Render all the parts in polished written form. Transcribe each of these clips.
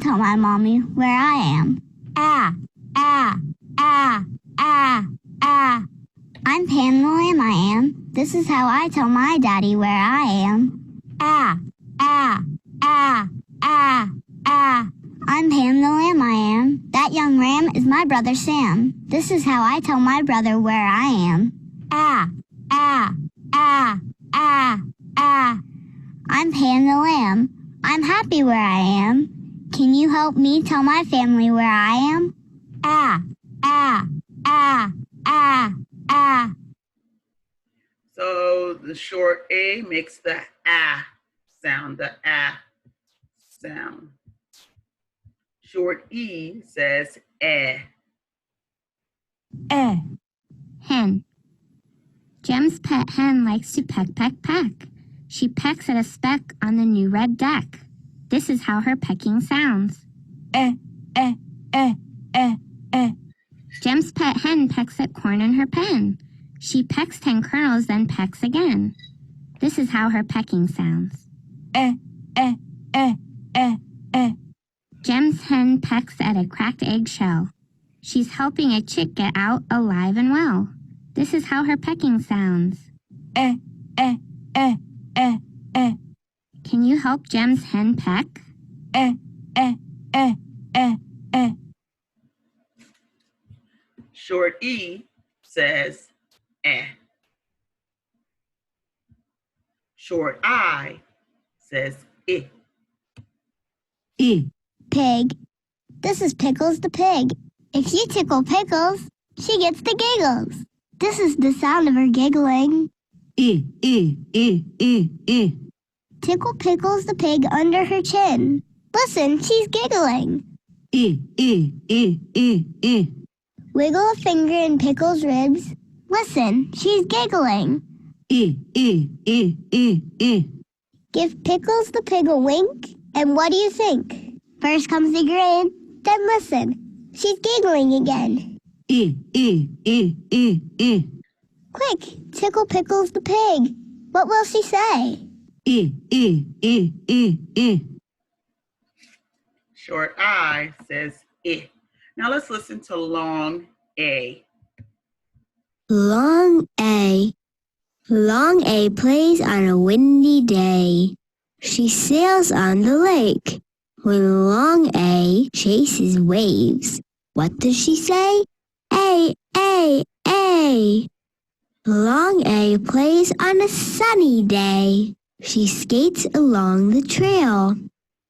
tell my mommy where I am. Ah, ah, ah, ah, ah. I'm Pam the lamb, I am. This is how I tell my daddy where I am. Ah, ah, ah, ah, ah. I'm Pam the lamb, I am. That young ram is my brother Sam. This is how I tell my brother where I am. Ah, ah, ah, ah, ah. I'm Pam the lamb. I'm happy where I am. Can you help me tell my family where I am? Ah, ah, ah, ah, ah. So the short A makes the ah sound, the ah sound. Short E says eh. Hen. Jem's pet hen likes to peck, peck, peck. She pecks at a speck on the new red deck. This is how her pecking sounds. Jem's pet hen pecks at corn in her pen. She pecks 10 kernels, then pecks again. This is how her pecking sounds. Jem's hen pecks at a cracked eggshell. She's helping a chick get out alive and well. This is how her pecking sounds. Can you help Jem's hen peck? Short E says eh. Short I says eh. Pig. This is Pickles the pig. If you tickle Pickles, she gets the giggles. This is the sound of her giggling. Tickle Pickles the pig under her chin. Listen, she's giggling. Wiggle a finger in Pickles' ribs. Listen, she's giggling. Give Pickles the pig a wink, and what do you think? First comes the grin, then listen. She's giggling again. Quick, tickle Pickles the pig. What will she say? Short I says eh. Now let's listen to long A. Long A. Long A plays on a windy day. She sails on the lake. When Long A chases waves, what does she say? A, A, A. Long A plays on a sunny day. She skates along the trail.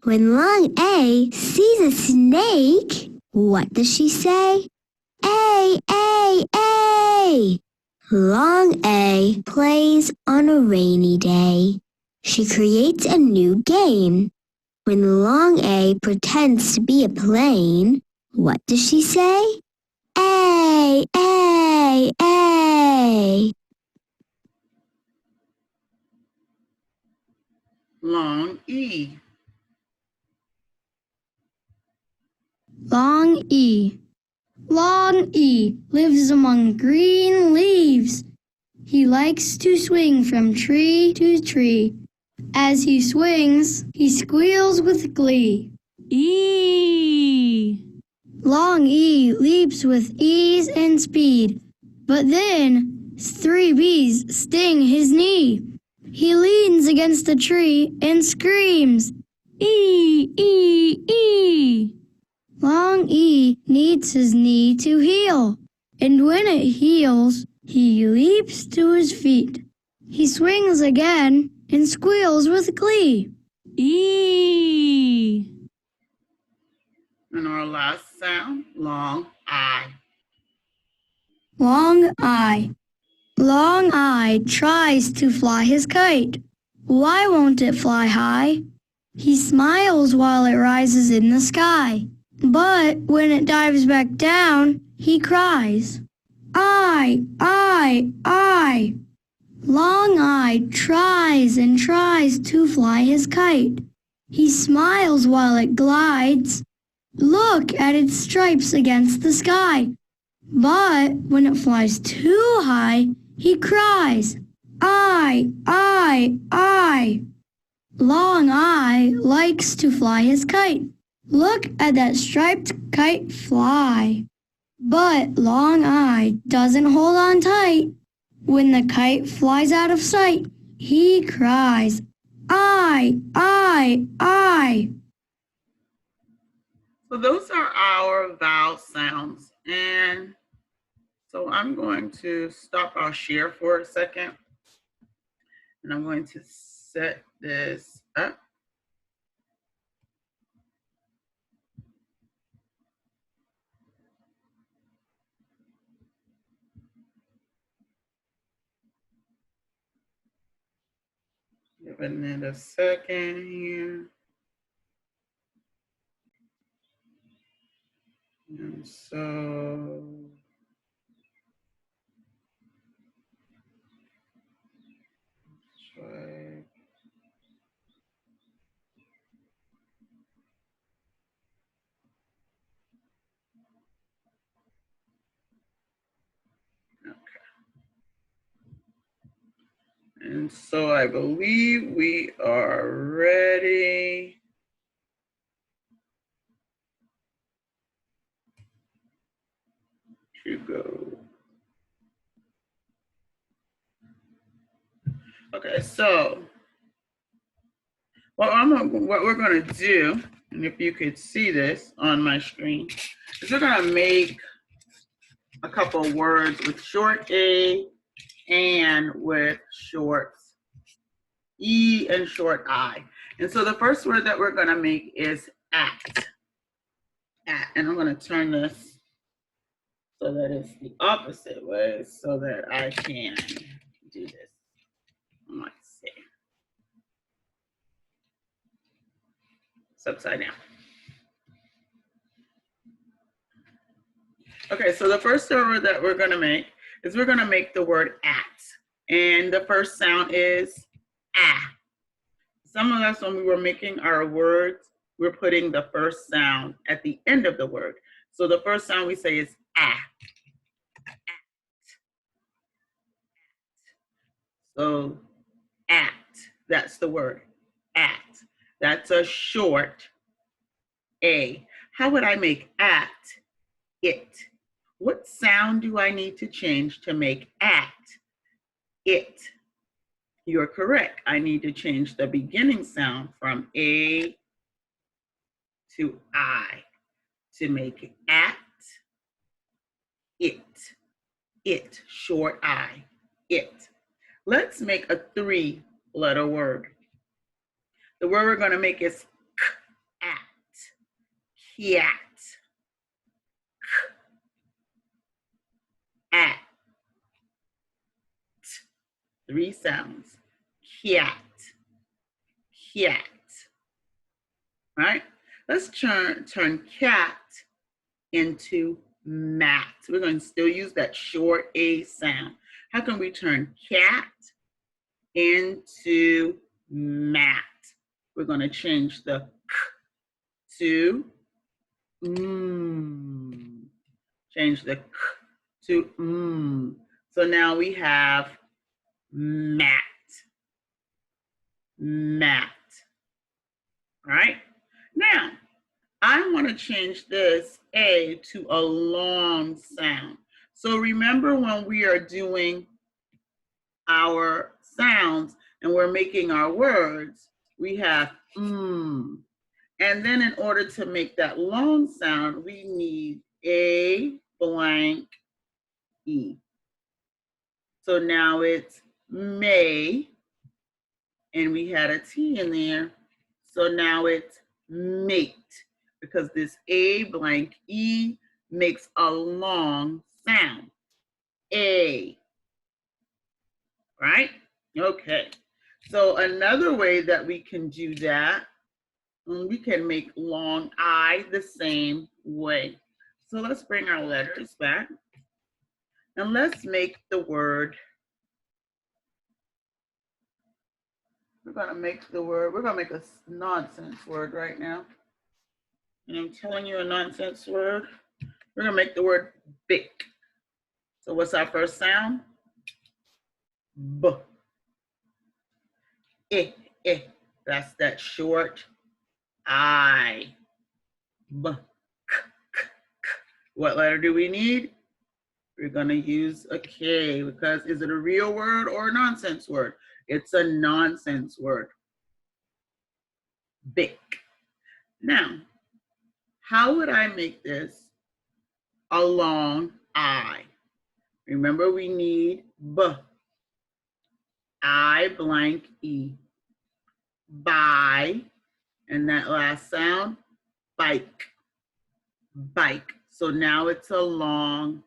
When Long A sees a snake, what does she say? A, A, A. Long A plays on a rainy day. She creates a new game. When Long A pretends to be a plane, what does she say? A, A, A. Long E. Long E. Long E lives among green leaves. He likes to swing from tree to tree. As he swings, he squeals with glee. E. Long E leaps with ease and speed, but then 3 bees sting his knee. He leans against a tree and screams, E, E, E. Long E needs his knee to heal, and when it heals, he leaps to his feet. He swings again and squeals with glee. E. And our last sound, long I. Long I. Long I tries to fly his kite. Why won't it fly high? He smiles while it rises in the sky. But when it dives back down, he cries, I. Long I tries and tries to fly his kite. He smiles while it glides. Look at its stripes against the sky. But when it flies too high, he cries, I. Long I likes to fly his kite, Look at that striped kite fly. But Long Eye doesn't hold on tight. When the kite flies out of sight, he cries, I. So those are our vowel sounds. And so I'm going to stop our share for a second. And I'm going to set this up. Giving it a second here. And so try. And so I believe we are ready to go. Okay, so what we're going to do, and if you could see this on my screen, is we're going to make a couple of words with short A and with short E and short I. And so the first word that we're going to make is at. At. And I'm going to turn this so that it's the opposite way so that I can do this. Let's see. It's upside down. Okay, so the first word that we're going to make is we're going to make the word at. And the first sound is ah. Some of us, when we were making our words, we're putting the first sound at the end of the word. So the first sound we say is ah. So at, that's the word, at. That's a short A. How would I make at it? What sound do I need to change to make at it? You're correct. I need to change the beginning sound from A to I to make at it. It, short I, it. Let's make a 3-letter word. The word we're going to make is cat, cat, at. 3 sounds. Cat, cat. Right? Let's turn cat into mat. We're going to still use that short A sound. How can we turn cat into mat? We're going to change the k to change the k to So now we have mat. Mat. Right? Now, I want to change this A to a long sound. So remember when we are doing our sounds and we're making our words, we have And then in order to make that long sound, we need A blank E. So now it's may, and we had a T in there. So now it's mate, because this A blank E makes a long sound. A, right? Okay. So another way that we can do that, we can make long I the same way. So let's bring our letters back. And let's make the word, we're going to make a nonsense word right now. And I'm telling you a nonsense word. We're going to make the word big. So what's our first sound? B. Eh, eh. That's that short I. B, k, k, k. What letter do we need? We're going to use a K because is it a real word or a nonsense word? It's a nonsense word. Bic. Now, how would I make this a long I? Remember, we need B. I blank E. Buy, and that last sound, bike. Bike. So now it's a long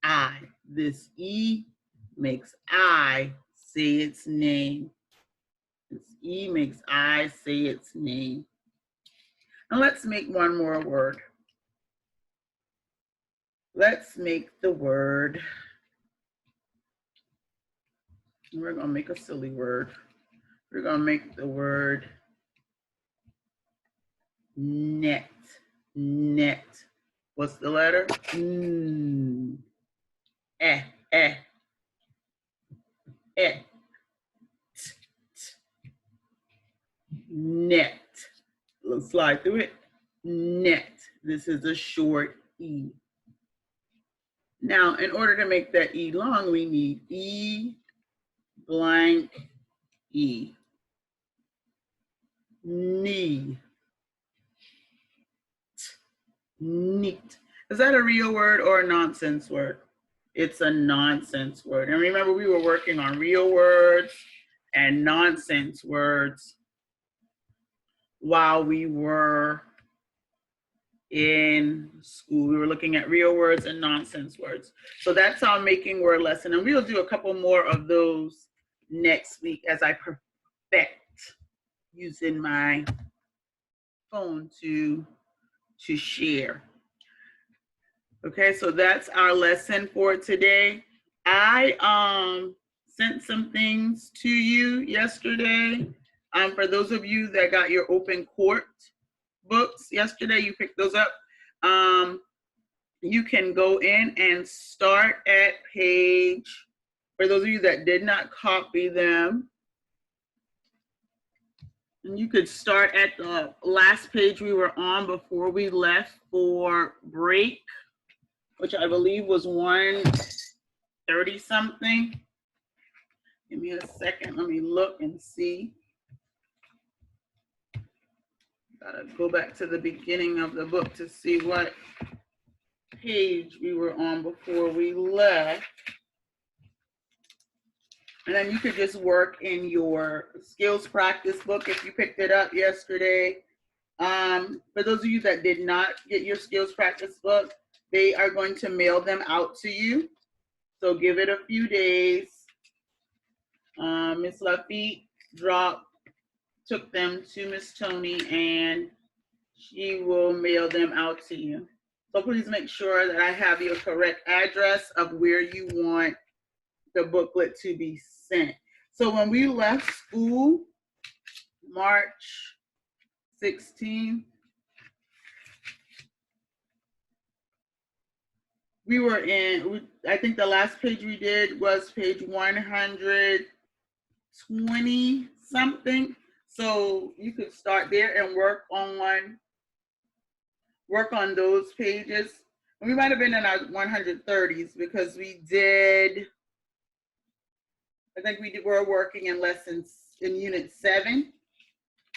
I. This E makes I say its name. This E makes I say its name. And let's make one more word. Let's make the word, we're going to make a silly word. We're going to make the word net. Net. What's the letter? Eh, eh, eh. T, t. Net. Let's slide through it. Net. This is a short E. Now, in order to make that E long, we need E blank E. Knee. Neat. Is that a real word or a nonsense word? It's a nonsense word. And remember, we were working on real words and nonsense words while we were in school. We were looking at real words and nonsense words. So that's our making word lesson. And we'll do a couple more of those next week as I perfect using my phone to share. Okay, so that's our lesson for today. I sent some things to you yesterday. For those of you that got your open court books yesterday, you picked those up. You can go in and start at page, for those of you that did not copy them, and you could start at the last page we were on before we left for break, which I believe was 130 something. Give me a second, let me look and see. Gotta go back to the beginning of the book to see what page we were on before we left. And then you could just work in your skills practice book if you picked it up yesterday. For those of you that did not get your skills practice book, they are going to mail them out to you. So give it a few days. Miss Lafitte took them to Miss Tony and she will mail them out to you. So please make sure that I have your correct address of where you want the booklet to be sent. So when we left school, March 16th, we were in, I think the last page we did was page 120 something. So you could start there and work on those pages. And we might have been in our 130s because we did, I think we were working in lessons in unit 7.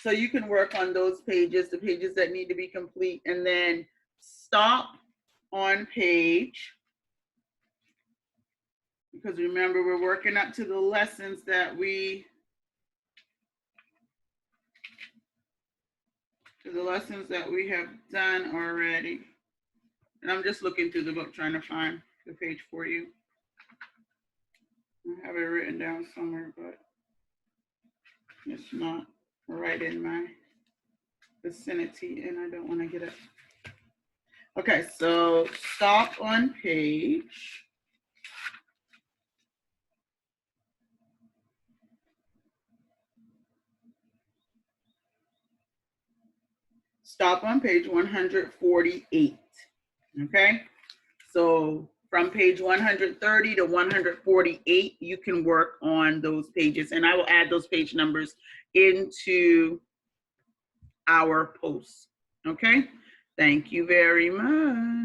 So you can work on those pages, the pages that need to be complete, and then stop on page, because remember we're working up to the lessons that we have done already. And I'm just looking through the book trying to find the page for you. I have it written down somewhere, but it's not right in my vicinity and I don't want to get it. Okay, so stop on page. Stop on page 148, okay? So from page 130 to 148, you can work on those pages, and I will add those page numbers into our posts, okay? Thank you very much.